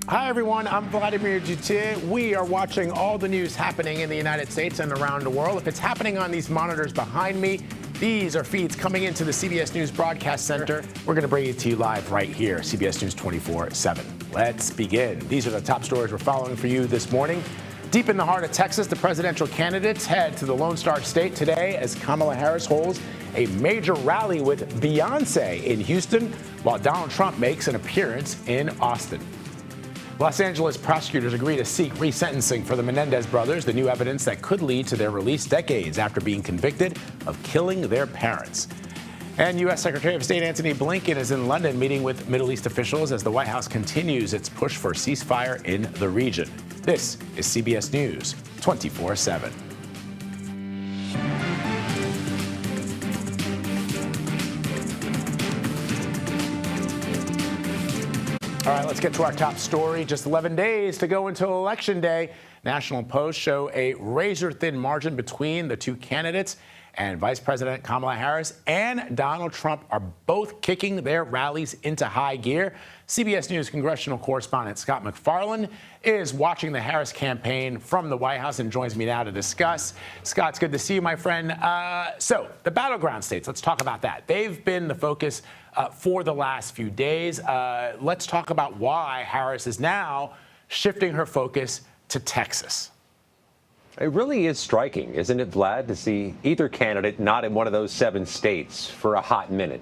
Hi, everyone. I'm Vladimir Jutin. We are watching all the news happening in the United States and around the world. If it's happening on these monitors behind me, these are feeds coming into the CBS News Broadcast Center. We're going to bring it to you live right here, CBS News 24/7. Let's begin. These are the top stories we're following for you this morning. Deep in the heart of Texas, the presidential candidates head to the Lone Star State today as Kamala Harris holds a major rally with Beyonce in Houston, while Donald Trump makes an appearance in Austin. Los Angeles prosecutors agree to seek resentencing for the Menendez brothers, the new evidence that could lead to their release decades after being convicted of killing their parents. And U.S. Secretary of State Antony Blinken is in London meeting with Middle East officials as the White House continues its push for a ceasefire in the region. This is CBS News 24/7. All right, let's get to our top story. Just 11 days to go until Election Day. National Post show a razor-thin margin between the two candidates, and Vice President Kamala Harris and Donald Trump are both kicking their rallies into high gear. CBS News congressional correspondent Scott MacFarlane is watching the Harris campaign from the White House and joins me now to discuss. Scott, it's good to see you, my friend. So the battleground states, let's talk about that. They've been the focus for the last few days. Let's talk about why Harris is now shifting her focus to Texas. It really is striking, isn't it, Vlad, to see either candidate not in one of those 7 states for a hot minute.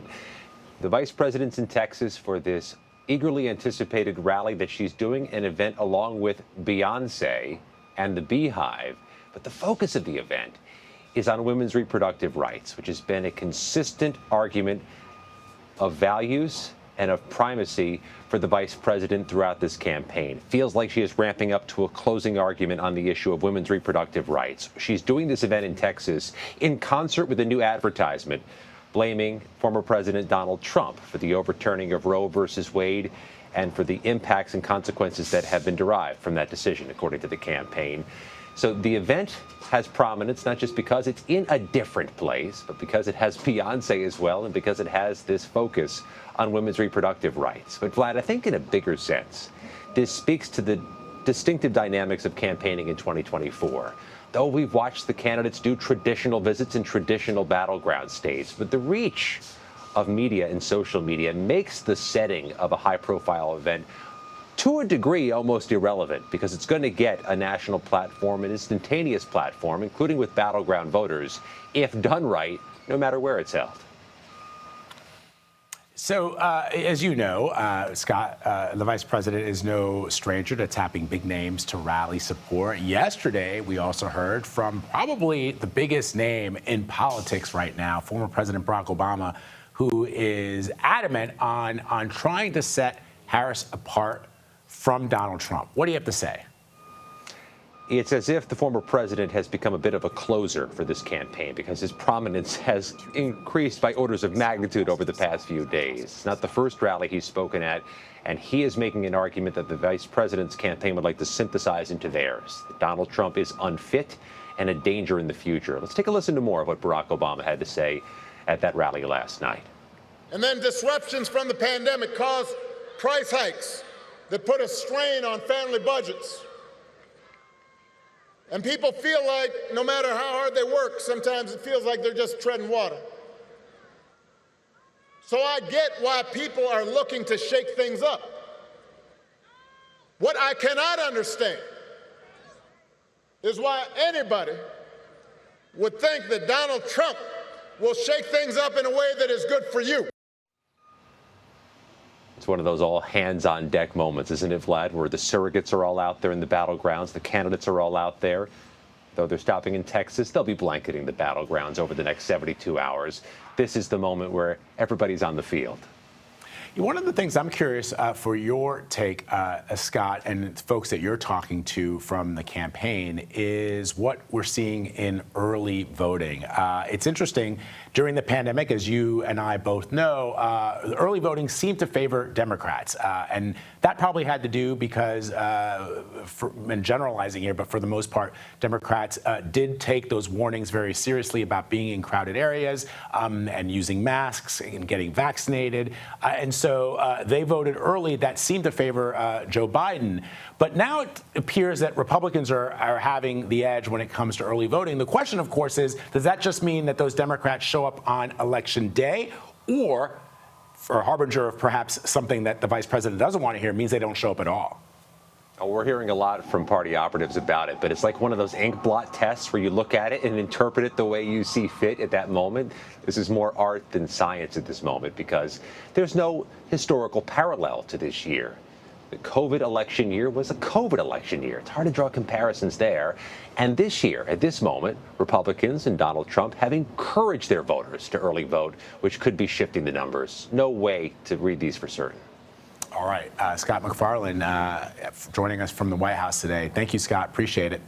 The vice president's in Texas for this eagerly anticipated rally that she's doing an event along with Beyonce and the Beehive. But the focus of the event is on women's reproductive rights, which has been a consistent argument of values and of primacy for the vice president throughout this campaign. Feels like she is ramping up to a closing argument on the issue of women's reproductive rights. She's doing this event in Texas in concert with a new advertisement blaming former President Donald Trump for the overturning of Roe versus Wade and for the impacts and consequences that have been derived from that decision, according to the campaign. So the event has prominence, not just because it's in a different place, but because it has Beyonce as well, and because it has this focus on women's reproductive rights. But Vlad, I think in a bigger sense, this speaks to the distinctive dynamics of campaigning in 2024. Though we've watched the candidates do traditional visits in traditional battleground states, but the reach of media and social media makes the setting of a high-profile event to a degree almost irrelevant, because it's going to get a national platform, an instantaneous platform, including with battleground voters, if done right, no matter where it's held. So, as you know, Scott, the vice president is no stranger to tapping big names to rally support. Yesterday, we also heard from probably the biggest name in politics right now, former President Barack Obama, who is adamant on trying to set Harris apart from Donald Trump. What do you have to say? It's as if the former president has become a bit of a closer for this campaign, because his prominence has increased by orders of magnitude over the past few days. It's not the first rally he's spoken at, and he is making an argument that the vice president's campaign would like to synthesize into theirs. That Donald Trump is unfit and a danger in the future. Let's take a listen to more of what Barack Obama had to say at that rally last night. And then disruptions from the pandemic caused price hikes that put a strain on family budgets. And people feel like no matter how hard they work, sometimes it feels like they're just treading water. So I get why people are looking to shake things up. What I cannot understand is why anybody would think that Donald Trump will shake things up in a way that is good for you. It's one of those all hands-on-deck moments, isn't it, Vlad, where the surrogates are all out there in the battlegrounds, the candidates are all out there. Though they're stopping in Texas, they'll be blanketing the battlegrounds over the next 72 hours. This is the moment where everybody's on the field. One of the things I'm curious for your take, Scott, and folks that you're talking to from the campaign, is what we're seeing in early voting. It's interesting During the pandemic, as you and I both know, early voting seemed to favor Democrats. And that probably had to do because, I'm generalizing here, but for the most part, Democrats did take those warnings very seriously about being in crowded areas and using masks and getting vaccinated. And so they voted early. That seemed to favor Joe Biden. But now it appears that Republicans are having the edge when it comes to early voting. The question, of course, is, does that just mean that those Democrats show up on Election Day, or, for a harbinger of perhaps something that the vice president doesn't want to hear, means they don't show up at all? Oh, we're hearing a lot from party operatives about it, but it's like one of those ink blot tests where you look at it and interpret it the way you see fit at that moment. This is more art than science at this moment because there's no historical parallel to this year. The COVID election year was a COVID election year. It's hard to draw comparisons there. And this year, at this moment, Republicans and Donald Trump have encouraged their voters to early vote, which could be shifting the numbers. No way to read these for certain. All right. Scott MacFarlane joining us from the White House today. Thank you, Scott. Appreciate it.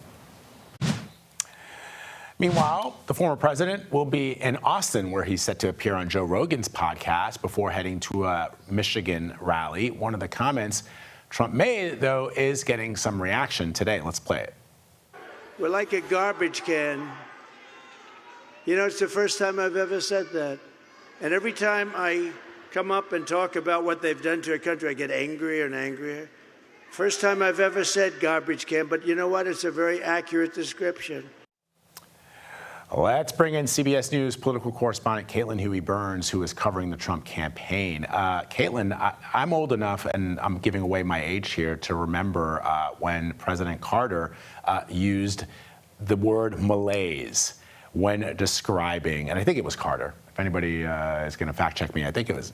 Meanwhile, the former president will be in Austin, where he's set to appear on Joe Rogan's podcast before heading to a Michigan rally. One of the comments Trump made, though, is getting some reaction today. Let's play it. We're like a garbage can. You know, it's the first time I've ever said that. And every time I come up and talk about what they've done to our country, I get angrier and angrier. First time I've ever said garbage can, but you know what? It's a very accurate description. Let's bring in CBS News political correspondent Caitlin Huey-Burns, who is covering the Trump campaign. Caitlin, I'm old enough, and I'm giving away my age here, to remember when President Carter used the word malaise when describing, and I think it was Carter. If anybody is going to fact check me, I think it was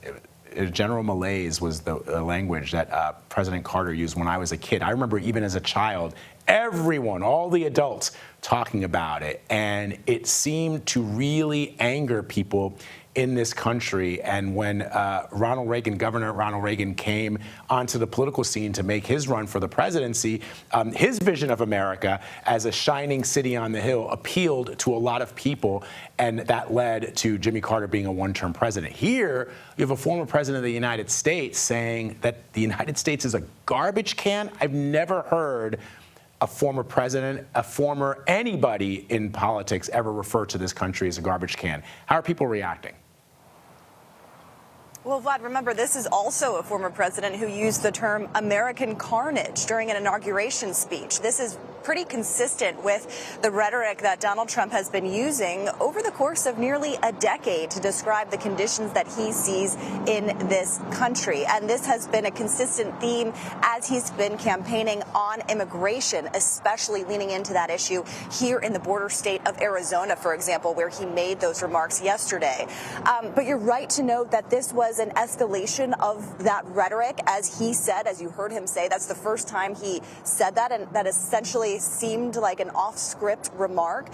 general malaise was the language that President Carter used when I was a kid. I remember even as a child, everyone, all the adults, talking about it, and it seemed to really anger people in this country. And when Governor Ronald Reagan came onto the political scene to make his run for the presidency, his vision of America as a shining city on the hill appealed to a lot of people, and that led to Jimmy Carter being a one-term president. Here, you have a former president of the United States saying that the United States is a garbage can. I've never heard a former president, anybody in politics ever refer to this country as a garbage can. How are people reacting? Well, Vlad, remember, this is also a former president who used the term American carnage during an inauguration speech. This is pretty consistent with the rhetoric that Donald Trump has been using over the course of nearly a decade to describe the conditions that he sees in this country. And this has been a consistent theme as he's been campaigning on immigration, especially leaning into that issue here in the border state of Arizona, for example, where he made those remarks yesterday. But you're right to note that this was an escalation of that rhetoric, as he said, as you heard him say. That's the first time he said that, and that essentially seemed like an off-script remark,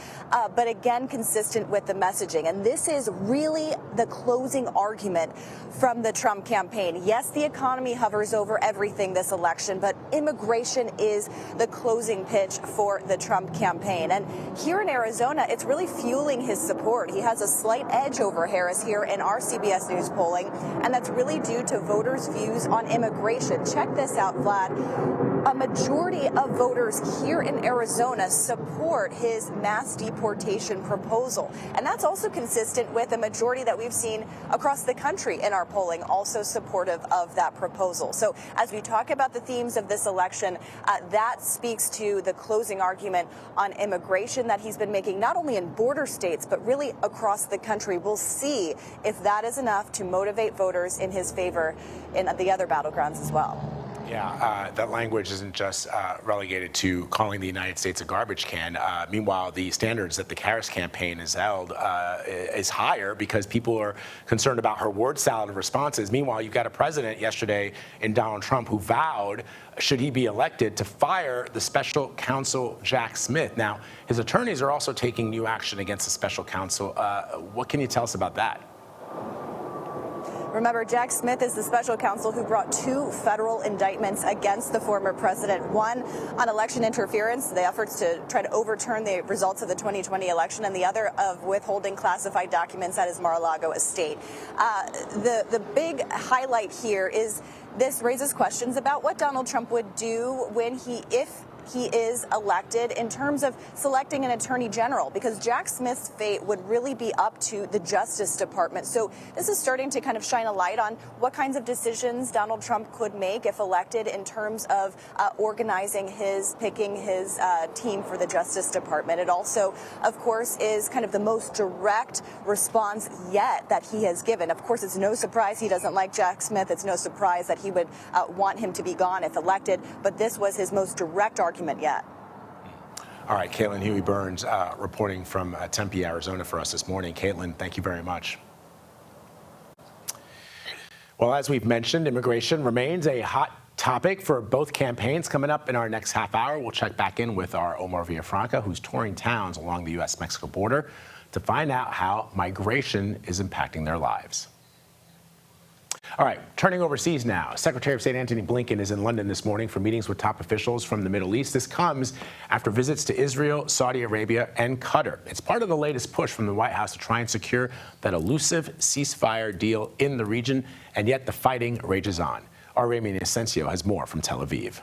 but again, consistent with the messaging. And this is really the closing argument from the Trump campaign. Yes, the economy hovers over everything this election, but immigration is the closing pitch for the Trump campaign. And here in Arizona, it's really fueling his support. He has a slight edge over Harris here in our CBS News polling, and that's really due to voters' views on immigration. Check this out, Vlad. A majority of voters here in Arizona support his mass deportation proposal. And that's also consistent with a majority that we've seen across the country in our polling, also supportive of that proposal. So as we talk about the themes of this election, that speaks to the closing argument on immigration that he's been making, not only in border states, but really across the country. We'll see if that is enough to motivate voters in his favor in the other battlegrounds as well. Yeah, that language isn't just relegated to calling the United States a garbage can. Meanwhile, the standards that the Harris campaign has held is higher because people are concerned about her word salad of responses. Meanwhile, you've got a president yesterday in Donald Trump who vowed, should he be elected, to fire the special counsel Jack Smith. Now, his attorneys are also taking new action against the special counsel. What can you tell us about that? Remember, Jack Smith is the special counsel who brought 2 federal indictments against the former president, one on election interference, the efforts to try to overturn the results of the 2020 election, and the other of withholding classified documents at his Mar-a-Lago estate. The big highlight here is this raises questions about what Donald Trump would do if he is elected in terms of selecting an attorney general, because Jack Smith's fate would really be up to the Justice Department. So this is starting to kind of shine a light on what kinds of decisions Donald Trump could make if elected in terms of picking his team for the Justice Department. It also, of course, is kind of the most direct response yet that he has given. Of course, it's no surprise he doesn't like Jack Smith. It's no surprise that he would want him to be gone if elected. But this was his most direct argument yet. All right, Caitlin Huey-Burns reporting from Tempe, Arizona for us this morning. Caitlin, thank you very much. Well, as we've mentioned, immigration remains a hot topic for both campaigns. Coming up in our next half hour, we'll check back in with our Omar Villafranca, who's touring towns along the U.S.-Mexico border to find out how migration is impacting their lives. All right, turning overseas now. Secretary of State Antony Blinken is in London this morning for meetings with top officials from the Middle East. This comes after visits to Israel, Saudi Arabia, and Qatar. It's part of the latest push from the White House to try and secure that elusive ceasefire deal in the region, and yet the fighting rages on. Our Ramy Asensio has more from Tel Aviv.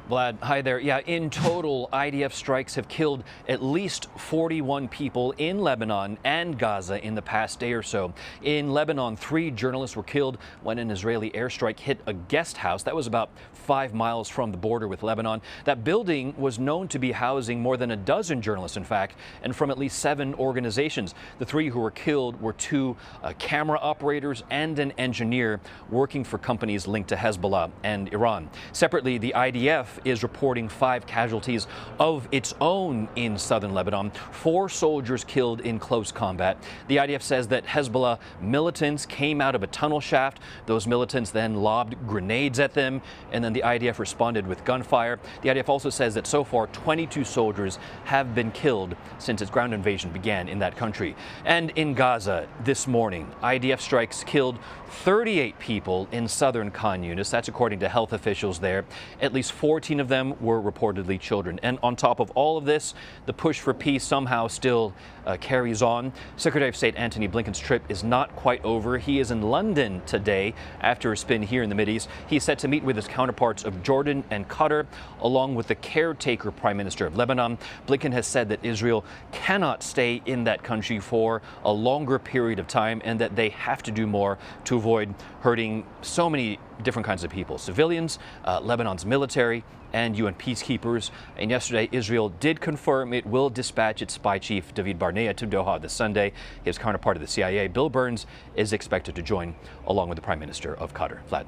Vlad, hi there. Yeah, in total, IDF strikes have killed at least 41 people in Lebanon and Gaza in the past day or so. In Lebanon, 3 journalists were killed when an Israeli airstrike hit a guest house. That was about 5 miles from the border with Lebanon. That building was known to be housing more than a dozen journalists, in fact, and from at least 7 organizations. The 3 who were killed were 2 camera operators and an engineer working for companies linked to Hezbollah and Iran. Separately, the IDF is reporting 5 casualties of its own in southern Lebanon, 4 soldiers killed in close combat. The IDF says that Hezbollah militants came out of a tunnel shaft. Those militants then lobbed grenades at them, and then the IDF responded with gunfire. The IDF also says that so far 22 soldiers have been killed since its ground invasion began in that country. And in Gaza this morning, IDF strikes killed 38 people in southern Khan Yunis. That's according to health officials there. At least 14 of them were reportedly children. And on top of all of this, the push for peace somehow still carries on. Secretary of State Antony Blinken's trip is not quite over. He is in London today after a spin here in the Mideast. He's set to meet with his counterparts of Jordan and Qatar, along with the caretaker Prime Minister of Lebanon. Blinken has said that Israel cannot stay in that country for a longer period of time and that they have to do more to avoid hurting so many different kinds of people, civilians, Lebanon's military, and UN peacekeepers. And yesterday, Israel did confirm it will dispatch its spy chief, David Barnea, to Doha this Sunday. His counterpart of the CIA, Bill Burns, is expected to join, along with the Prime Minister of Qatar. Vlad.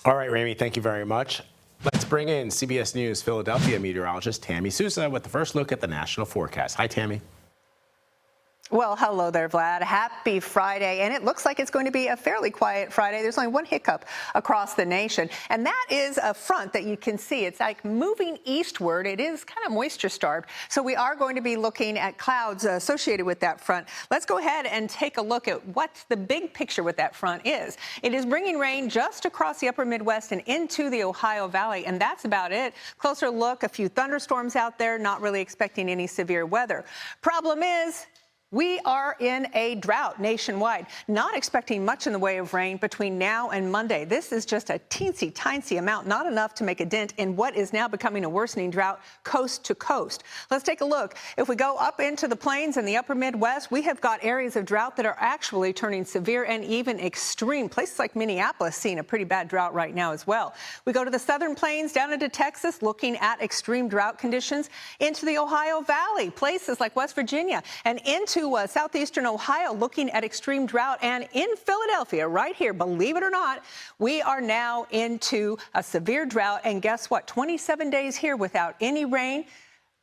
All right, Ramy, thank you very much. Let's bring in CBS News Philadelphia meteorologist Tammy Sousa with the first look at the national forecast. Hi, Tammy. Well, hello there, Vlad. Happy Friday. And it looks like it's going to be a fairly quiet Friday. There's only one hiccup across the nation, and that is a front that you can see. It's like moving eastward. It is kind of moisture starved. So we are going to be looking at clouds associated with that front. Let's go ahead and take a look at what the big picture with that front is. It is bringing rain just across the upper Midwest and into the Ohio Valley, and that's about it. Closer look, a few thunderstorms out there, not really expecting any severe weather. Problem is, we are in a drought nationwide, not expecting much in the way of rain between now and Monday. This is just a teensy-tiny amount, not enough to make a dent in what is now becoming a worsening drought coast to coast. Let's take a look. If we go up into the plains and the upper Midwest, we have got areas of drought that are actually turning severe and even extreme. Places like Minneapolis seeing a pretty bad drought right now as well. We go to the southern plains down into Texas, looking at extreme drought conditions, into the Ohio Valley, places like West Virginia, and into southeastern Ohio, looking at extreme drought. And in Philadelphia, right here, believe it or not, we are now into a severe drought. And guess what? 27 days here without any rain.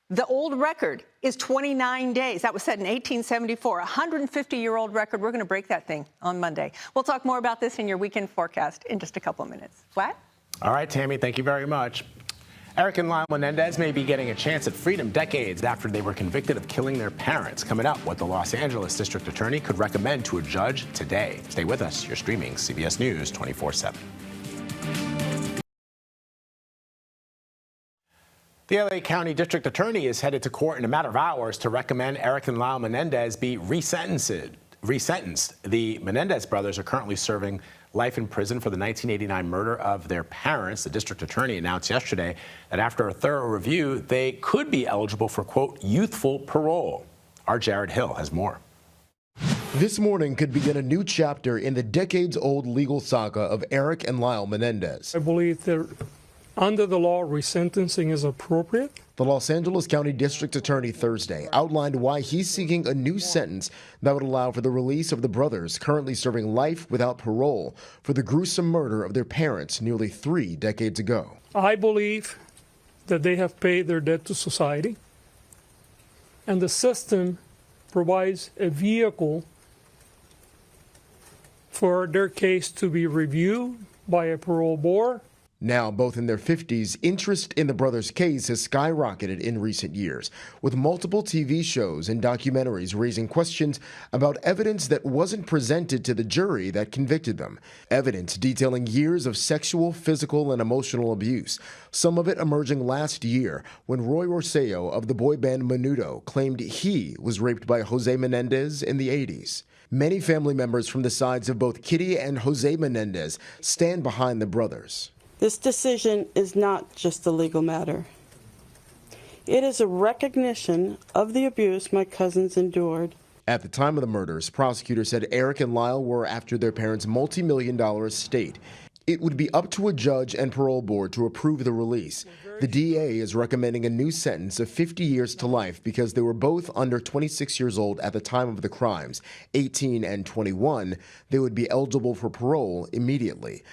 The old record is 29 days. That was set in 1874, a 150-year-old record. We're going to break that thing on Monday. We'll talk more about this in your weekend forecast in just a couple of minutes. What? All right, Tammy, thank you very much. Eric and Lyle Menendez may be getting a chance at freedom decades after they were convicted of killing their parents. Coming up, what the Los Angeles District Attorney could recommend to a judge today. Stay with us. You're streaming CBS News 24/7. The LA County District Attorney is headed to court in a matter of hours to recommend Eric and Lyle Menendez be resentenced. The Menendez brothers are currently serving life in prison for the 1989 murder of their parents. The district attorney announced yesterday that after a thorough review, they could be eligible for, quote, youthful parole. Our Jared Hill has more. This morning could begin a new chapter in the decades-old legal saga of Eric and Lyle Menendez. I believe that under the law, resentencing is appropriate. The Los Angeles County District Attorney Thursday outlined why he's seeking a new sentence that would allow for the release of the brothers currently serving life without parole for the gruesome murder of their parents nearly 3 decades ago. I believe that they have paid their debt to society, and the system provides a vehicle for their case to be reviewed by a parole board. Now, both in their 50s, interest in the brothers' case has skyrocketed in recent years, with multiple TV shows and documentaries raising questions about evidence that wasn't presented to the jury that convicted them. Evidence detailing years of sexual, physical, and emotional abuse, some of it emerging last year when Roy Rosselló of the boy band Menudo claimed he was raped by Jose Menendez in the 80s. Many family members from the sides of both Kitty and Jose Menendez stand behind the brothers. This decision is not just a legal matter. It is a recognition of the abuse my cousins endured. At the time of the murders, prosecutors said Eric and Lyle were after their parents' multi-million-dollar estate. It would be up to a judge and parole board to approve the release. The DA is recommending a new sentence of 50 years to life because they were both under 26 years old at the time of the crimes, 18 and 21. They would be eligible for parole immediately.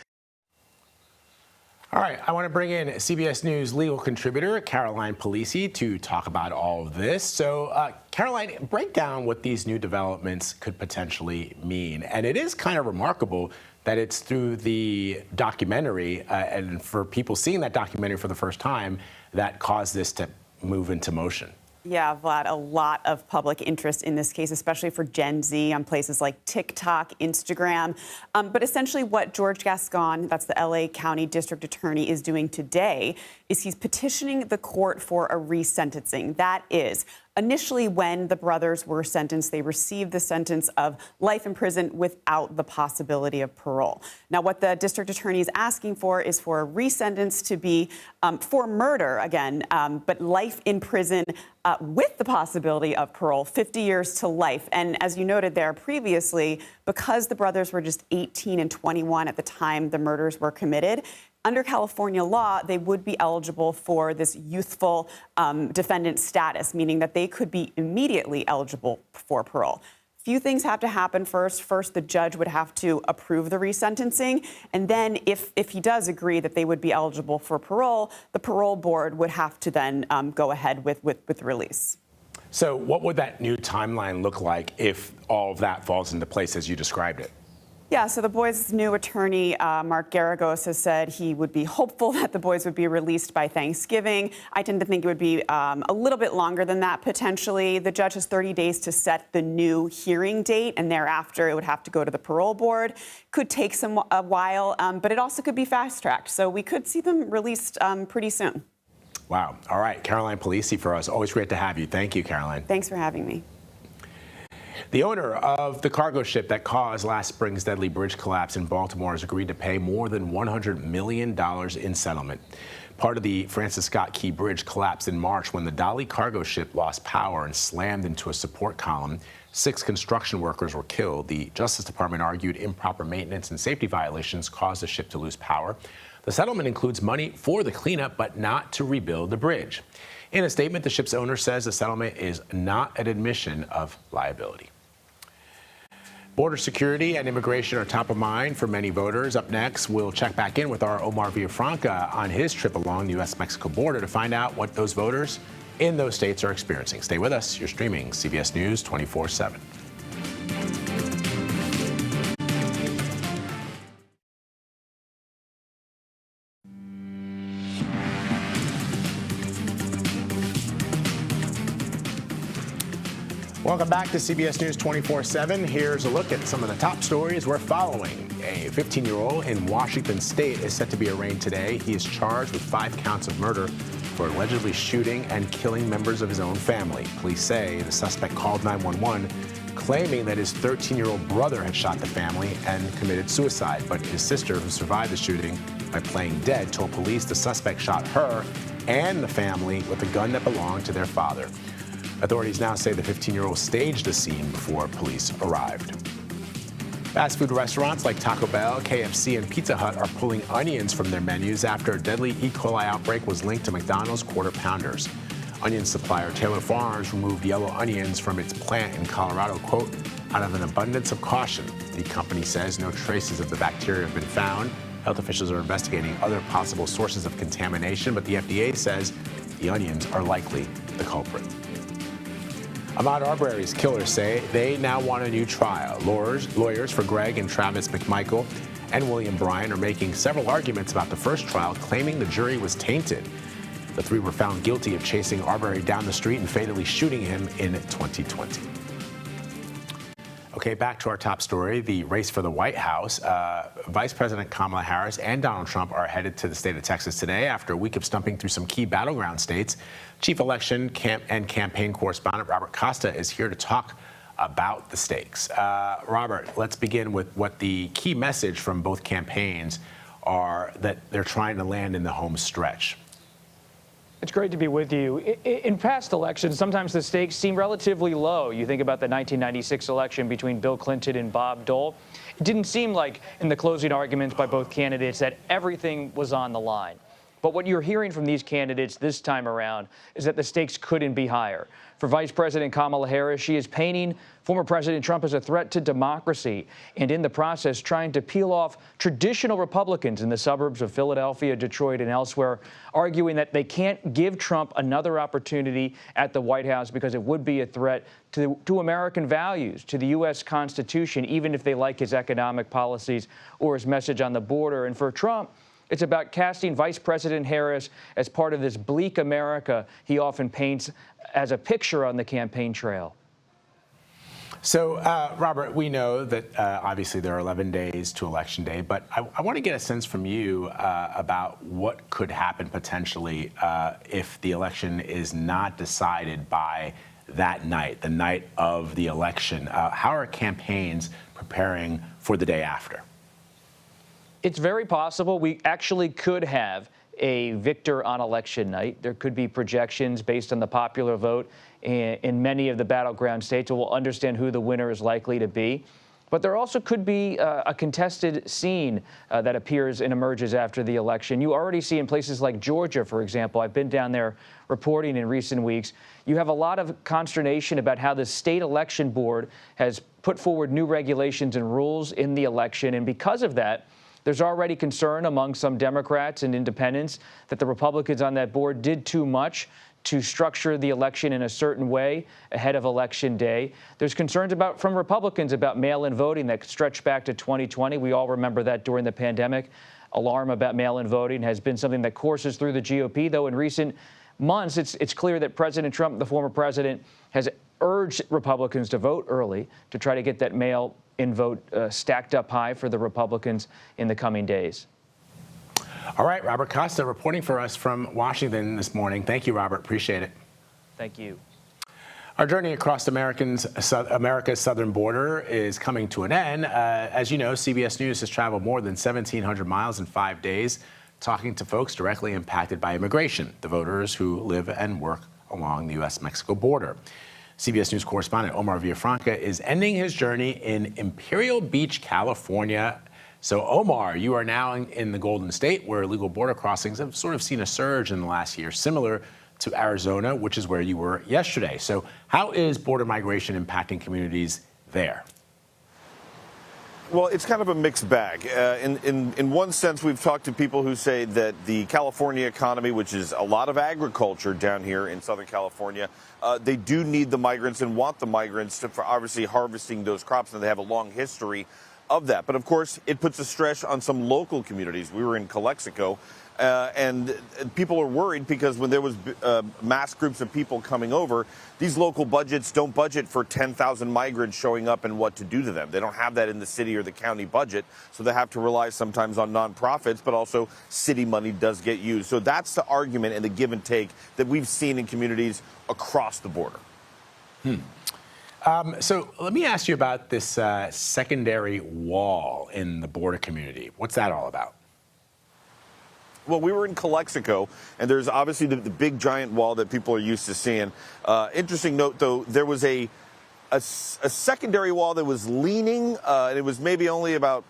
All right, I want to bring in CBS News legal contributor Caroline Polisi to talk about all of this. So, Caroline, break down what these new developments could potentially mean. And it is kind of remarkable that it's through the documentary and for people seeing that documentary for the first time that caused this to move into motion. Yeah, Vlad, a lot of public interest in this case, especially for Gen Z on places like TikTok, Instagram. But essentially what George Gascon, that's the LA County District Attorney, is doing today is he's petitioning the court for a resentencing. That is, initially when the brothers were sentenced, they received the sentence of life in prison without the possibility of parole. Now, what the district attorney is asking for is for a resentence to be for murder again, but life in prison with the possibility of parole, 50 years to life. And as you noted there previously, because the brothers were just 18 and 21 at the time the murders were committed, under California law, they would be eligible for this youthful defendant status, meaning that they could be immediately eligible for parole. Few things have to happen first. First, the judge would have to approve the resentencing. And then if he does agree that they would be eligible for parole, the parole board would have to then go ahead with release. So what would that new timeline look like if all of that falls into place as you described it? Yeah, so the boys' new attorney, Mark Garagos, has said he would be hopeful that the boys would be released by Thanksgiving. I tend to think it would be a little bit longer than that, potentially. The judge has 30 days to set the new hearing date, and thereafter it would have to go to the parole board. Could take a while, but it also could be fast-tracked. So we could see them released pretty soon. Wow. All right. Caroline Polisi for us. Always great to have you. Thank you, Caroline. Thanks for having me. The owner of the cargo ship that caused last spring's deadly bridge collapse in Baltimore has agreed to pay more than $100 million in settlement. Part of the Francis Scott Key Bridge collapsed in March when the Dolly cargo ship lost power and slammed into a support column. 6 construction workers were killed. The Justice Department argued improper maintenance and safety violations caused the ship to lose power. The settlement includes money for the cleanup, but not to rebuild the bridge. In a statement, the ship's owner says the settlement is not an admission of liability. Border security and immigration are top of mind for many voters. Up next, we'll check back in with our Omar Villafranca on his trip along the U.S.-Mexico border to find out what those voters in those states are experiencing. Stay with us. You're streaming CBS News 24/7. Welcome back to CBS News 24/7. Here's a look at some of the top stories we're following. A 15-year-old in Washington State is set to be arraigned today. He is charged with 5 counts of murder for allegedly shooting and killing members of his own family. Police say the suspect called 911, claiming that his 13-year-old brother had shot the family and committed suicide. But his sister, who survived the shooting by playing dead, told police the suspect shot her and the family with a gun that belonged to their father. Authorities now say the 15-year-old staged the scene before police arrived. Fast food restaurants like Taco Bell, KFC, and Pizza Hut are pulling onions from their menus after a deadly E. coli outbreak was linked to McDonald's Quarter Pounders. Onion supplier Taylor Farms removed yellow onions from its plant in Colorado, quote, out of an abundance of caution. The company says no traces of the bacteria have been found. Health officials are investigating other possible sources of contamination, but the FDA says the onions are likely the culprit. Ahmaud Arbery's killers say they now want a new trial. Lawyers for Greg and Travis McMichael and William Bryan are making several arguments about the first trial, claiming the jury was tainted. The 3 were found guilty of chasing Arbery down the street and fatally shooting him in 2020. Okay, back to our top story, the race for the White House. Vice President Kamala Harris and Donald Trump are headed to the state of Texas today after a week of stumping through some key battleground states. Chief election and campaign correspondent Robert Costa is here to talk about the stakes. Robert, let's begin with what the key message from both campaigns are that they're trying to land in the home stretch. It's great to be with you. In past elections, sometimes the stakes seem relatively low. You think about the 1996 election between Bill Clinton and Bob Dole. It didn't seem like in the closing arguments by both candidates that everything was on the line. But what you're hearing from these candidates this time around is that the stakes couldn't be higher. For Vice President Kamala Harris, she is painting former President Trump as a threat to democracy and in the process trying to peel off traditional Republicans in the suburbs of Philadelphia, Detroit, and elsewhere, arguing that they can't give Trump another opportunity at the White House because it would be a threat to American values, to the U.S. Constitution, even if they like his economic policies or his message on the border. And for Trump, it's about casting Vice President Harris as part of this bleak America he often paints as a picture on the campaign trail. So, Robert, we know that obviously there are 11 days to Election Day, but I want to get a sense from you about what could happen potentially if the election is not decided by that night, the night of the election. How are campaigns preparing for the day after? It's very possible we actually could have a victor on election night. There could be projections based on the popular vote in many of the battleground states. We'll understand who the winner is likely to be. But there also could be a contested scene that appears and emerges after the election. You already see in places like Georgia, for example, I've been down there reporting in recent weeks, you have a lot of consternation about how the state election board has put forward new regulations and rules in the election. And because of that, there's already concern among some Democrats and independents that the Republicans on that board did too much to structure the election in a certain way ahead of Election Day. There's concerns from Republicans about mail-in voting that stretch back to 2020. We all remember that during the pandemic. Alarm about mail-in voting has been something that courses through the GOP, though in recent months it's clear that President Trump, the former president, has urged Republicans to vote early to try to get that mail-in vote stacked up high for the Republicans in the coming days. All right, Robert Costa reporting for us from Washington this morning. Thank you, Robert. Appreciate it. Thank you. Our journey across America's southern border is coming to an end. As you know, CBS News has traveled more than 1,700 miles in 5 days, talking to folks directly impacted by immigration, the voters who live and work along the U.S.-Mexico border. CBS News correspondent Omar Villafranca is ending his journey in Imperial Beach, California. So, Omar, you are now in the Golden State, where illegal border crossings have sort of seen a surge in the last year, similar to Arizona, which is where you were yesterday. So how is border migration impacting communities there? Well, it's kind of a mixed bag. In one sense, we've talked to people who say that the California economy, which is a lot of agriculture down here in Southern California, they do need the migrants and want the migrants for obviously harvesting those crops, and they have a long history of that. But of course, it puts a stress on some local communities. We were in Calexico, And people are worried because when there was mass groups of people coming over, these local budgets don't budget for 10,000 migrants showing up and what to do to them. They don't have that in the city or the county budget, so they have to rely sometimes on nonprofits, but also city money does get used. So that's the argument and the give and take that we've seen in communities across the border. So let me ask you about this secondary wall in the border community. What's that all about? Well, we were in Calexico, and there's obviously the big giant wall that people are used to seeing. Interesting note, though, there was a secondary wall that was leaning, and it was maybe only about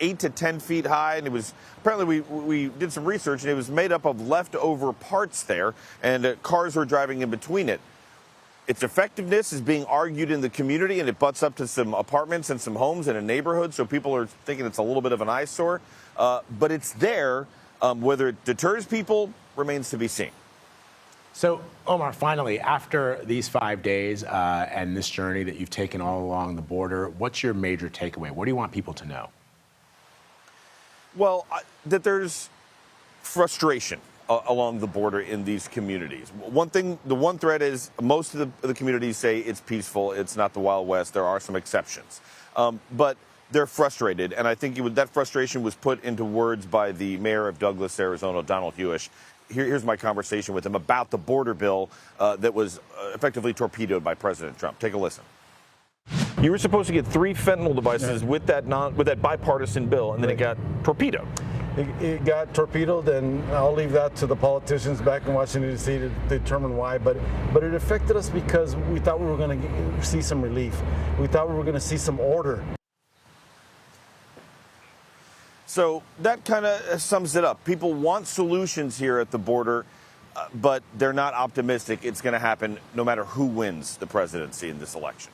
8 to 10 feet high, and it was apparently we did some research, and it was made up of leftover parts there, and cars were driving in between it. Its effectiveness is being argued in the community, and it butts up to some apartments and some homes in a neighborhood, so people are thinking it's a little bit of an eyesore. But it's there. Whether it deters people remains to be seen. So, Omar, finally, after these 5 days and this journey that you've taken all along the border, what's your major takeaway? What do you want people to know? Well, that there's frustration along the border in these communities. The one thread is most of the communities say it's peaceful, it's not the Wild West. There are some exceptions. But they're frustrated, and I think that frustration was put into words by the mayor of Douglas, Arizona, Donald Hewish. Here's my conversation with him about the border bill that was effectively torpedoed by President Trump. Take a listen. You were supposed to get 3 fentanyl devices with that bipartisan bill, and then it got torpedoed. It got torpedoed, and I'll leave that to the politicians back in Washington, D.C. to determine why. But it affected us because we thought we were going to see some relief. We thought we were going to see some order. So that kind of sums it up. People want solutions here at the border, but they're not optimistic it's going to happen no matter who wins the presidency in this election.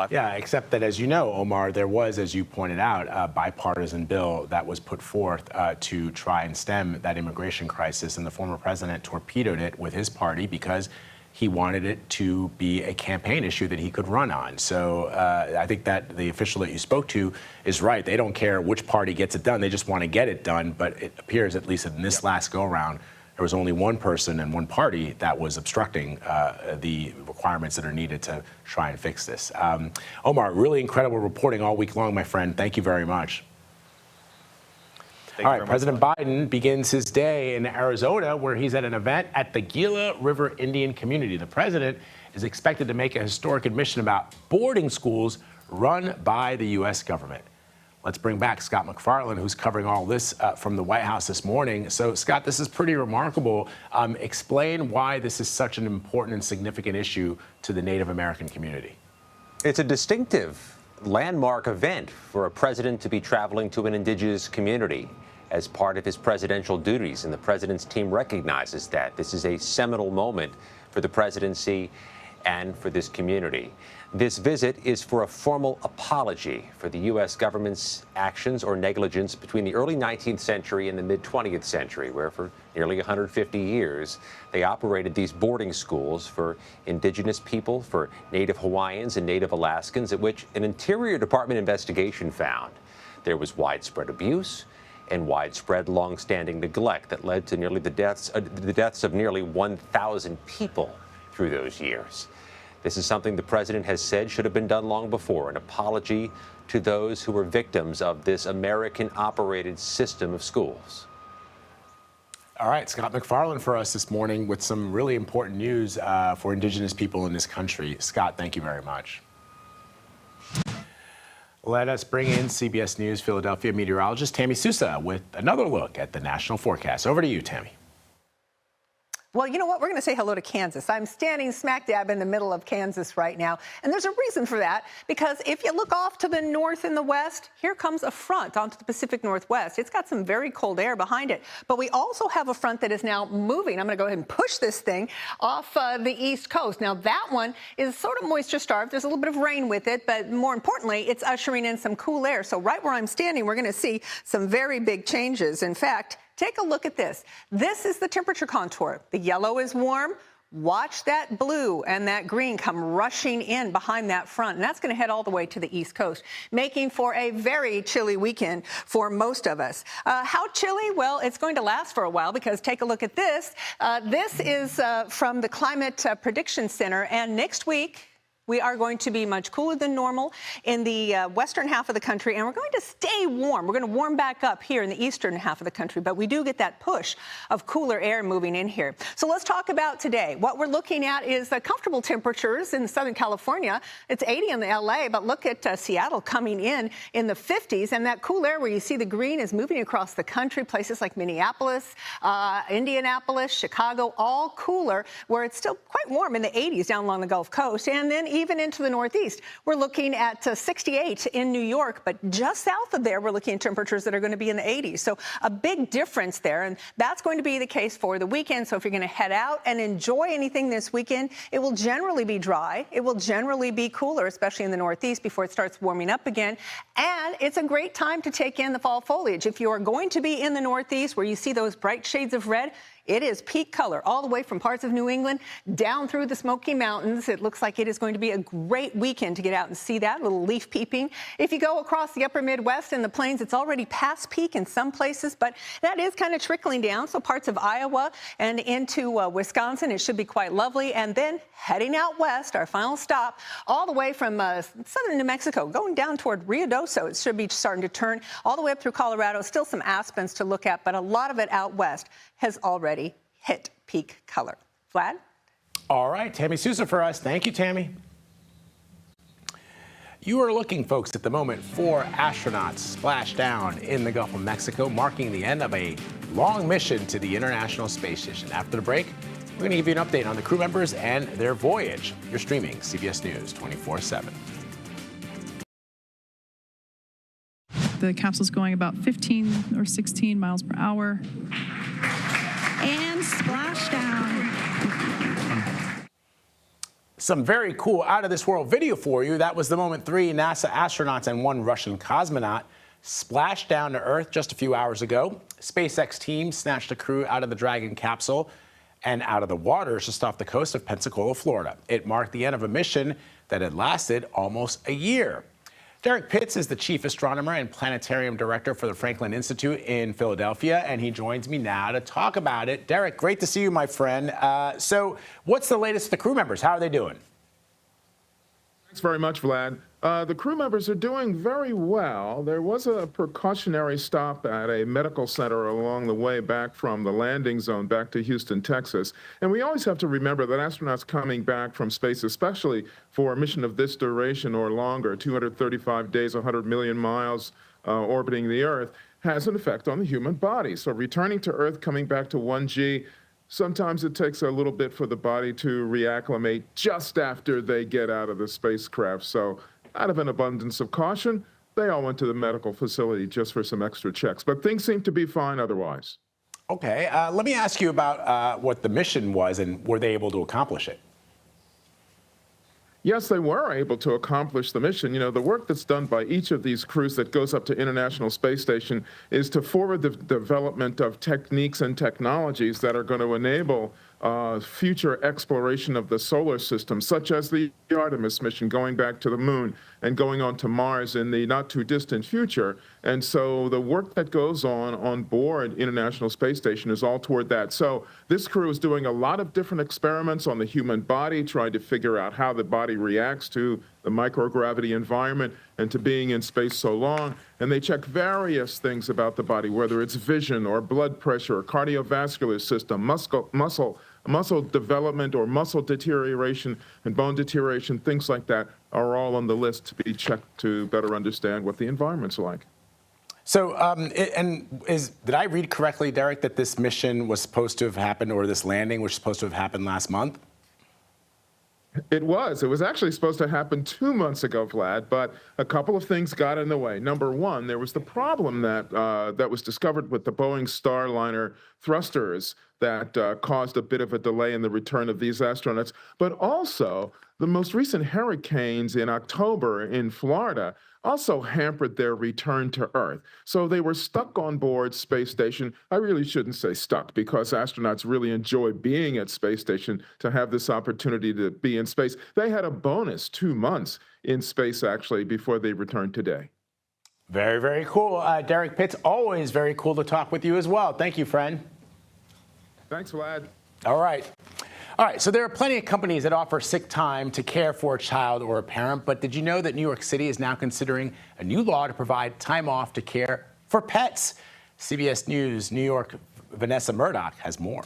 Yeah, except that, as you know, Omar, there was, as you pointed out, a bipartisan bill that was put forth to try and stem that immigration crisis, and the former president torpedoed it with his party because he wanted it to be a campaign issue that he could run on. So I think that the official that you spoke to is right. They don't care which party gets it done. They just want to get it done. But it appears, at least in this last go-around, there was only one person and one party that was obstructing the requirements that are needed to try and fix this. Omar, really incredible reporting all week long, my friend. Thank you very much. All right, President Biden begins his day in Arizona, where he's at an event at the Gila River Indian community. The president is expected to make a historic admission about boarding schools run by the U.S. government. Let's bring back Scott McFarland, who's covering all this from the White House this morning. So, Scott, this is pretty remarkable. Explain why this is such an important and significant issue to the Native American community. It's a distinctive landmark event for a president to be traveling to an indigenous community as part of his presidential duties, and the president's team recognizes that. This is a seminal moment for the presidency and for this community. This visit is for a formal apology for the U.S. government's actions or negligence between the early 19th century and the mid-20th century, where for nearly 150 years they operated these boarding schools for indigenous people, for Native Hawaiians and Native Alaskans, at which an Interior Department investigation found there was widespread abuse and widespread long-standing neglect that led to nearly the deaths of nearly 1,000 people through those years. This is something the president has said should have been done long before, an apology to those who were victims of this American-operated system of schools. All right, Scott McFarland for us this morning with some really important news for indigenous people in this country. Scott, thank you very much. Let us bring in CBS News Philadelphia meteorologist Tammy Sousa with another look at the national forecast. Over to you, Tammy. Well, you know what? We're going to say hello to Kansas. I'm standing smack dab in the middle of Kansas right now. And there's a reason for that, because if you look off to the north and the west, here comes a front onto the Pacific Northwest. It's got some very cold air behind it. But we also have a front that is now moving. I'm going to go ahead and push this thing off the east coast. Now, that one is sort of moisture starved. There's a little bit of rain with it, but more importantly, it's ushering in some cool air. So right where I'm standing, we're going to see some very big changes. In fact, take a look at this. This is the temperature contour. The yellow is warm. Watch that blue and that green come rushing in behind that front, and that's going to head all the way to the East Coast, making for a very chilly weekend for most of us. How chilly? Well, it's going to last for a while, because take a look at this. This is from the Climate Prediction Center, and next week, we are going to be much cooler than normal in the western half of the country, and we're going to stay warm. We're going to warm back up here in the eastern half of the country, but we do get that push of cooler air moving in here. So let's talk about today. What we're looking at is the comfortable temperatures in Southern California. It's 80 in the LA, but look at Seattle coming in the 50s, and that cool air where you see the green is moving across the country. Places like Minneapolis, Indianapolis, Chicago, all cooler, where it's still quite warm in the 80s down along the Gulf Coast, and then even into the Northeast. We're looking at 68 in New York, but just south of there, we're looking at temperatures that are going to be in the 80s. So a big difference there, and that's going to be the case for the weekend. So if you're going to head out and enjoy anything this weekend, it will generally be dry. It will generally be cooler, especially in the Northeast, before it starts warming up again. And it's a great time to take in the fall foliage. If you are going to be in the Northeast, where you see those bright shades of red, it is peak color all the way from parts of New England down through the Smoky Mountains. It looks like it is going to be a great weekend to get out and see that little leaf peeping. If you go across the upper Midwest and the plains, it's already past peak in some places, but that is kind of trickling down. So parts of Iowa and into Wisconsin, it should be quite lovely. And then heading out west, our final stop, all the way from southern New Mexico, going down toward Ruidoso, it should be starting to turn all the way up through Colorado. Still some aspens to look at, but a lot of it out west has already hit peak color. Vlad? All right, Tammy Sousa for us. Thank you, Tammy. You are looking, folks, at the moment for astronauts splashdown in the Gulf of Mexico, marking the end of a long mission to the International Space Station. After the break, we're going to give you an update on the crew members and their voyage. You're streaming CBS News 24/7. The capsule's going about 15 or 16 miles per hour. And splashdown. Some very cool out-of-this-world video for you. That was the moment 3 NASA astronauts and 1 Russian cosmonaut splashed down to Earth just a few hours ago. SpaceX team snatched a crew out of the Dragon capsule and out of the waters just off the coast of Pensacola, Florida. It marked the end of a mission that had lasted almost a year. Derek Pitts is the chief astronomer and planetarium director for the Franklin Institute in Philadelphia, and he joins me now to talk about it. Derek, great to see you, my friend. So what's the latest with the crew members? How are they doing? Thanks very much, Vlad. The crew members are doing very well. There was a precautionary stop at a medical center along the way back from the landing zone back to Houston, Texas. And we always have to remember that astronauts coming back from space, especially for a mission of this duration or longer, 235 days, 100 million miles orbiting the Earth, has an effect on the human body. So returning to Earth, coming back to 1G, sometimes it takes a little bit for the body to reacclimate just after they get out of the spacecraft. So out of an abundance of caution, they all went to the medical facility just for some extra checks. But things seem to be fine otherwise. Okay, let me ask you about what the mission was, and were they able to accomplish it? Yes, they were able to accomplish the mission. You know, the work that's done by each of these crews that goes up to International Space Station is to forward the development of techniques and technologies that are going to enable future exploration of the solar system, such as the Artemis mission going back to the moon and going on to Mars in the not too distant future. And so the work that goes on board International Space Station is all toward that. So this crew is doing a lot of different experiments on the human body, trying to figure out how the body reacts to the microgravity environment and to being in space so long. And they check various things about the body, whether it's vision or blood pressure or cardiovascular system, muscle development or muscle deterioration and bone deterioration, things like that are all on the list to be checked to better understand what the environment's like. So, did I read correctly, Derek, that this mission was supposed to have happened, or this landing was supposed to have happened last month? It was. It was actually supposed to happen 2 months ago, Vlad, but a couple of things got in the way. Number one, there was the problem that was discovered with the Boeing Starliner thrusters that caused a bit of a delay in the return of these astronauts. But also, the most recent hurricanes in October in Florida also hampered their return to Earth. So they were stuck on board Space Station. I really shouldn't say stuck, because astronauts really enjoy being at Space Station to have this opportunity to be in space. They had a bonus 2 months in space, actually, before they returned today. Very, very cool. Derek Pitts, always very cool to talk with you as well. Thank you, friend. Thanks, Vlad. All right. So there are plenty of companies that offer sick time to care for a child or a parent, but did you know that New York City is now considering a new law to provide time off to care for pets? CBS News New York Vanessa Murdoch has more.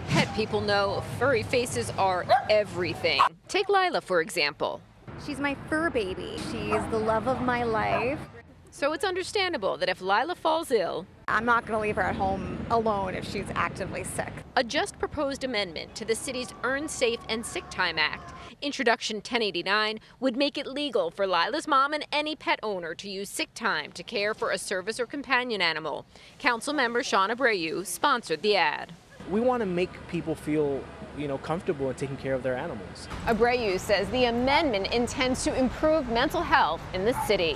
Pet people know furry faces are everything. Take Lila, for example. She's my fur baby. She's the love of my life. So it's understandable that if Lila falls ill, I'm not going to leave her at home alone if she's actively sick. A just proposed amendment to the city's Earn Safe and Sick Time Act, Introduction 1089, would make it legal for Lila's mom and any pet owner to use sick time to care for a service or companion animal. Councilmember Sean Abreu sponsored the ad. We want to make people feel, comfortable in taking care of their animals. Abreu says the amendment intends to improve mental health in the city.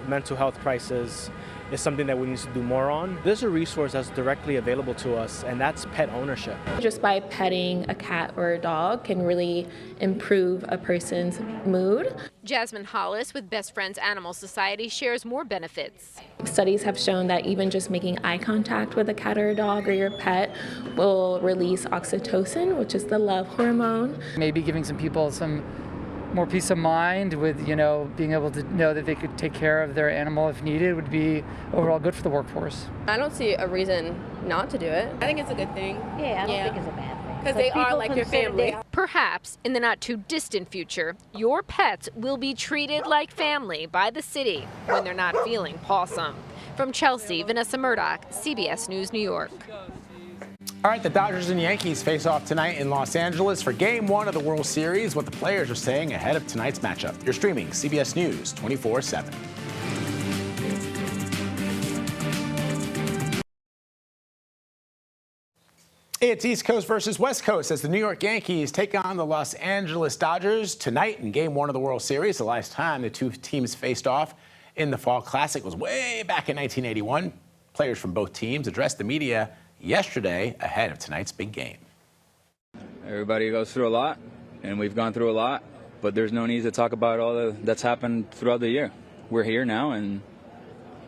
Mental health crisis is something that we need to do more on. There's a resource that's directly available to us, and that's pet ownership. Just by petting a cat or a dog can really improve a person's mood. Jasmine Hollis with Best Friends Animal Society shares more benefits. Studies have shown that even just making eye contact with a cat or a dog or your pet will release oxytocin, which is the love hormone. Maybe giving some people some more peace of mind with, being able to know that they could take care of their animal if needed would be overall good for the workforce. I don't see a reason not to do it. I think it's a good thing. Yeah, I don't think it's a bad thing. Because they are like your family. Perhaps in the not too distant future, your pets will be treated like family by the city when they're not feeling pawsome. From Chelsea, Vanessa Murdoch, CBS News, New York. All right, the Dodgers and Yankees face off tonight in Los Angeles for Game 1 of the World Series. What the players are saying ahead of tonight's matchup. You're streaming CBS News 24/7. It's East Coast versus West Coast as the New York Yankees take on the Los Angeles Dodgers tonight in Game 1 of the World Series. The last time the two teams faced off in the Fall Classic was way back in 1981. Players from both teams addressed the media yesterday ahead of tonight's big game. Everybody goes through a lot, and we've gone through a lot, but there's no need to talk about that's happened throughout the year. We're here now, and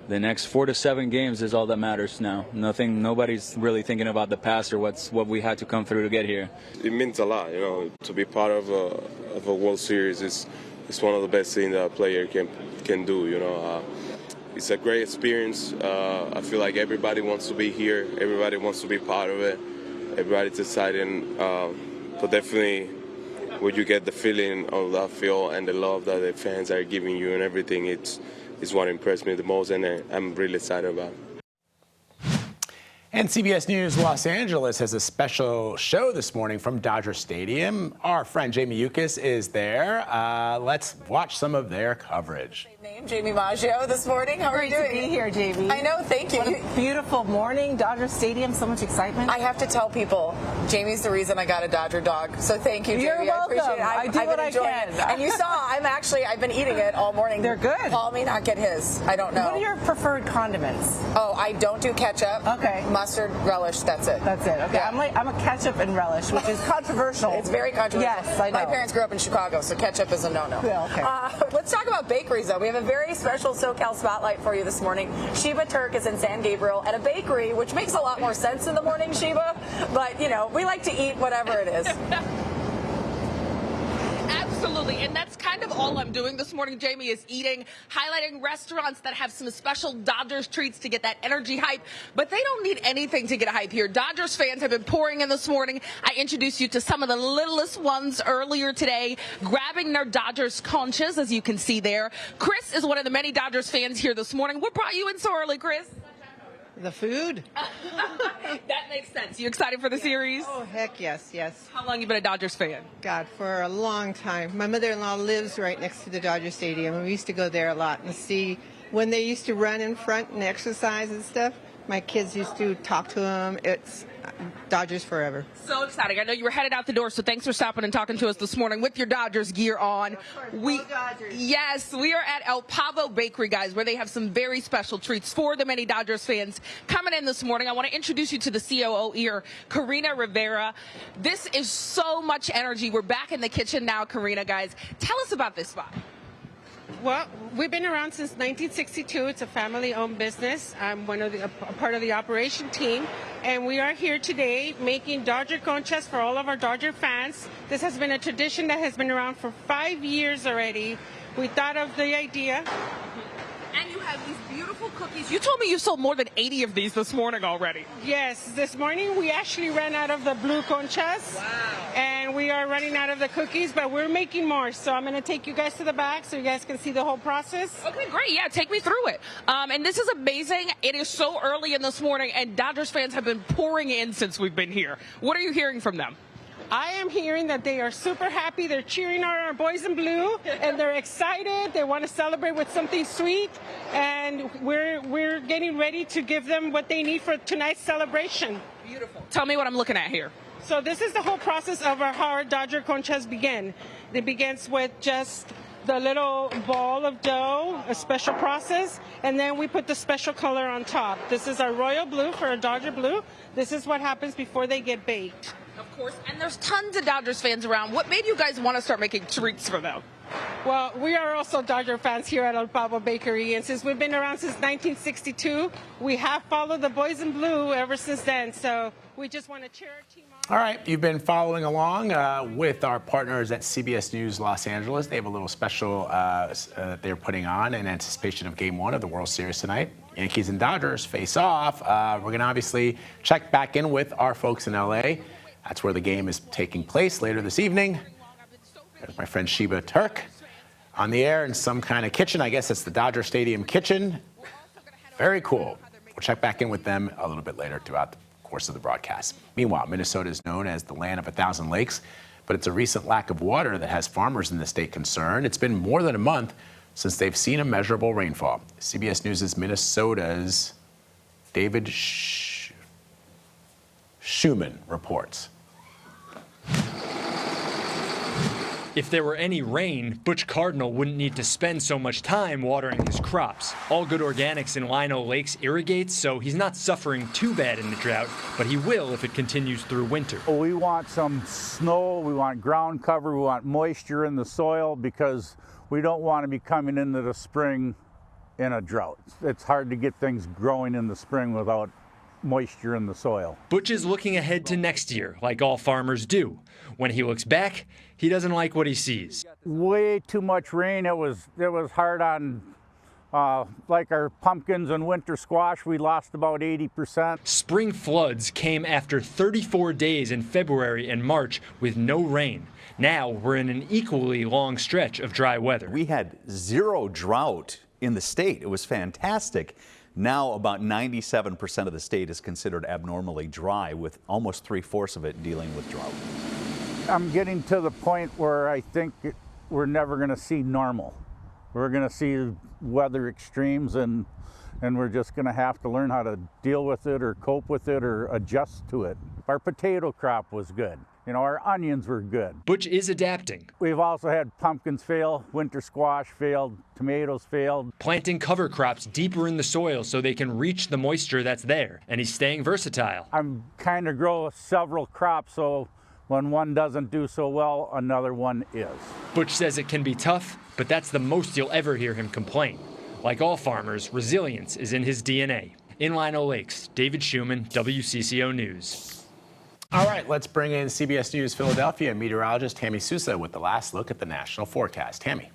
the next 4 to 7 games is all that matters now. Nobody's really thinking about the past or what we had to come through to get here. It means a lot, to be part of a World Series is one of the best things that a player can do, It's a great experience. I feel like everybody wants to be here. Everybody wants to be part of it. Everybody's excited. But definitely when you get the feeling of that field and the love that the fans are giving you and everything, it's what impressed me the most, and I'm really excited about it. And CBS News Los Angeles has a special show this morning from Dodger Stadium. Our friend Jamie Yuccas is there. Let's watch some of their coverage. Jamie Maggio this morning. How are you doing? Great to be here, Jamie. I know, thank you. What a beautiful morning, Dodger Stadium, so much excitement. I have to tell people, Jamie's the reason I got a Dodger dog. So thank you, Jamie. You're welcome. I appreciate it. I do what I can. It. And you saw, I've been eating it all morning. They're good. Paul may not get his. I don't know. What are your preferred condiments? Oh, I don't do ketchup. Okay. Mustard, relish, that's it. That's it. Okay. Yeah. I'm a ketchup and relish, which is controversial. It's very controversial. Yes, I know. My parents grew up in Chicago, so ketchup is a no-no. Yeah, okay. Let's talk about bakeries, though. We have a very special SoCal spotlight for you this morning. Sheba Turk is in San Gabriel at a bakery, which makes a lot more sense in the morning, Sheba. But, we like to eat whatever it is. Absolutely, and that's kind of all I'm doing this morning, Jamie, is eating, highlighting restaurants that have some special Dodgers treats to get that energy hype, but they don't need anything to get hype here. Dodgers fans have been pouring in this morning. I introduced you to some of the littlest ones earlier today, grabbing their Dodgers conchas, as you can see there. Chris is one of the many Dodgers fans here this morning. What brought you in so early, Chris? The food. That makes sense. You excited for the series? Oh, heck yes, yes. How long have you been a Dodgers fan? God, for a long time. My mother-in-law lives right next to the Dodger Stadium, and we used to go there a lot and see when they used to run in front and exercise and stuff. My kids used to talk to them. It's Dodgers forever. So exciting. I know you were headed out the door, so thanks for stopping and talking to us this morning with your Dodgers gear on. Yes, we are at El Pavo Bakery, guys, where they have some very special treats for the many Dodgers fans coming in this morning. I want to introduce you to the COO here, Karina Rivera. This is so much energy. We're back in the kitchen now, Karina, guys. Tell us about this spot. Well, we've been around since 1962. It's a family-owned business. I'm a part of the operation team, and we are here today making Dodger conchas for all of our Dodger fans. This has been a tradition that has been around for 5 years already. We thought of the idea. And you have these beautiful cookies. You told me you sold more than 80 of these this morning already. Yes, this morning we actually ran out of the blue conchas. Wow. And we are running out of the cookies, but we're making more. So I'm going to take you guys to the back so you guys can see the whole process. Okay, great. Yeah, take me through it. And this is amazing. It is so early in this morning, and Dodgers fans have been pouring in since we've been here. What are you hearing from them? I am hearing that they are super happy. They're cheering on our boys in blue, and they're excited. They want to celebrate with something sweet, and we're getting ready to give them what they need for tonight's celebration. Beautiful. Tell me what I'm looking at here. So this is the whole process of how our Dodger conchas begin. It begins with just the little ball of dough, a special process, and then we put the special color on top. This is our royal blue for a Dodger blue. This is what happens before they get baked. Of course, and there's tons of Dodgers fans around. What made you guys want to start making treats for them? Well, we are also Dodger fans here at El Pavo Bakery, and since we've been around since 1962, we have followed the boys in blue ever since then, so we just want to cheer our team on. All right, you've been following along with our partners at CBS News Los Angeles. They have a little special that they're putting on in anticipation of Game 1 of the World Series tonight. Yankees and Dodgers face off. We're going to obviously check back in with our folks in L.A. That's where the game is taking place later this evening. There's my friend Sheba Turk on the air in some kind of kitchen. I guess it's the Dodger Stadium kitchen. Very cool. We'll check back in with them a little bit later throughout the course of the broadcast. Meanwhile, Minnesota is known as the land of 1,000 lakes, but it's a recent lack of water that has farmers in the state concerned. It's been more than a month since they've seen a measurable rainfall. CBS News' Minnesota's David Schumann reports. If there were any rain, Butch Cardinal wouldn't need to spend so much time watering his crops. All Good Organics in Lino Lakes irrigates, so he's not suffering too bad in the drought, but he will if it continues through winter. We want some snow, we want ground cover, we want moisture in the soil because we don't want to be coming into the spring in a drought. It's hard to get things growing in the spring without moisture in the soil. Butch is looking ahead to next year, like all farmers do. When he looks back, he doesn't like what he sees. Way too much rain. It was hard on like our pumpkins and winter squash. We lost about 80%. Spring floods came after 34 days in February and March with no rain. Now we're in an equally long stretch of dry weather. We had zero drought in the state. It was fantastic. Now about 97% of the state is considered abnormally dry, with almost 3/4 of it dealing with drought. I'm getting to the point where I think we're never going to see normal. We're going to see weather extremes, and we're just going to have to learn how to deal with it or cope with it or adjust to it. Our potato crop was good. You know, our onions were good. Butch is adapting. We've also had pumpkins fail, winter squash failed, tomatoes failed. Planting cover crops deeper in the soil so they can reach the moisture that's there, and he's staying versatile. I'm kind of grow several crops, so when one doesn't do so well, another one is. Butch says it can be tough, but that's the most you'll ever hear him complain. Like all farmers, resilience is in his DNA. In Lino Lakes, David Schumann, WCCO News. All right, let's bring in CBS News Philadelphia meteorologist Tammy Sousa with the last look at the national forecast. Tammy.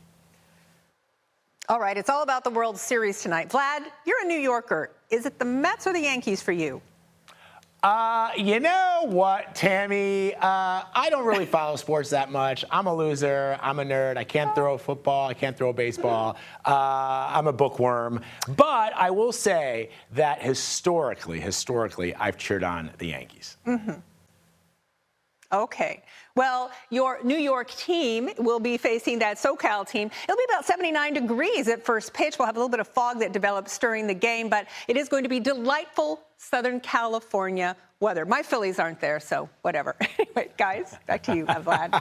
All right, it's all about the World Series tonight. Vlad, you're a New Yorker. Is it the Mets or the Yankees for you? You know what, Tammy? I don't really follow sports that much. I'm a loser. I'm a nerd. I can't throw a football. I can't throw a baseball. I'm a bookworm. But I will say that historically, I've cheered on the Yankees. Mm-hmm. Okay. Well, your New York team will be facing that SoCal team. It'll be about 79 degrees at first pitch. We'll have a little bit of fog that develops during the game, but it is going to be delightful Southern California weather. My Phillies aren't there, so whatever. Anyway, guys, back to you, Vlad.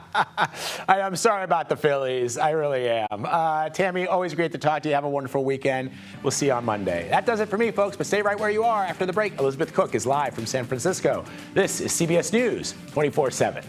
I'm sorry about the Phillies. I really am. Tammy, always great to talk to you. Have a wonderful weekend. We'll see you on Monday. That does it for me, folks, but stay right where you are. After the break, Elizabeth Cook is live from San Francisco. This is CBS News 24/7.